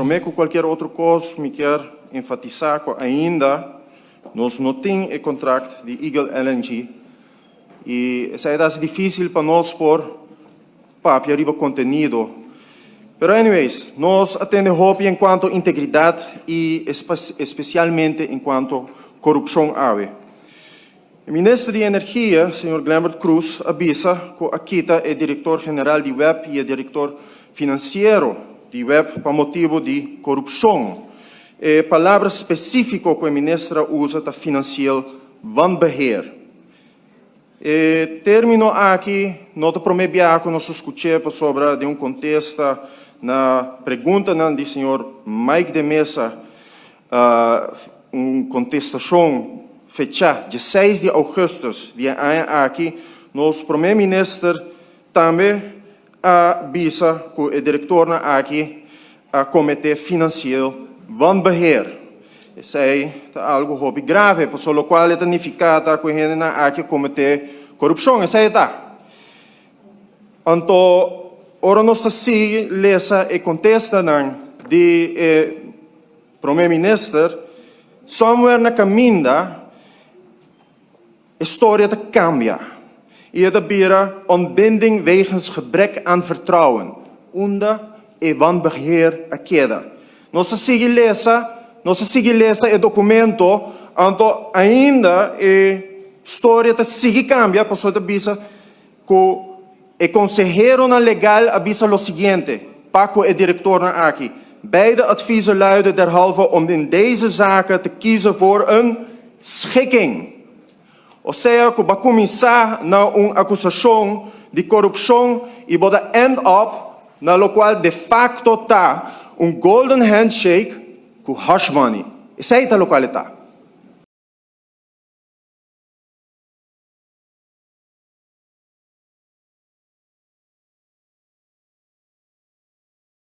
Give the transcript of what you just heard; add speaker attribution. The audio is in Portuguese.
Speaker 1: prometo qualquer outra coisa, me quer enfatizar que ainda nós não temos o contrato de Eagle LNG e isso é difícil para nós por papel arriba contenido. Pero anyways, nós atendemos hope enquanto integridade e especialmente enquanto corrupção ave. O ministro de Energia, Sr. Glembert Cruz, avisa que Akita é diretor-geral de web e é diretor financeiro de web por motivo de corrupção. A palavra específica que o ministro usa é financeiro wanbeheer. Termino aqui, nota promebiar que nós escutamos sobre de contexto na pergunta do Sr. Mike de Mesa, contestação fecha 16 de agosto de aqui, nosso primeiro-ministro também avisa que o diretor aqui a comitê financeiro wanbeheer. Isso é algo grave, por lo qual é danificada que a aqui comitê corrupção. Isso aí está. Então, ora nós estamos lesa e contesta de primeiro-ministro, somewhere na caminho história te cambia. E het bira ontbinding wegens gebrek aan vertrouwen. Onder e wanbeheer a queda. Nós seguimos lesa o documento, então ainda a história te sigue cambia, por isso te avisa que o consejero na legal avisa o seguinte, Paco é diretor na aqui. Beide adviezen luiden derhalve om in deze zaken te kiezen voor een schikking. Ou seja, que vai começar na acusação de corrupção e vai end up na lo qual de facto está golden handshake com hush money. Isso aí está lo qual está.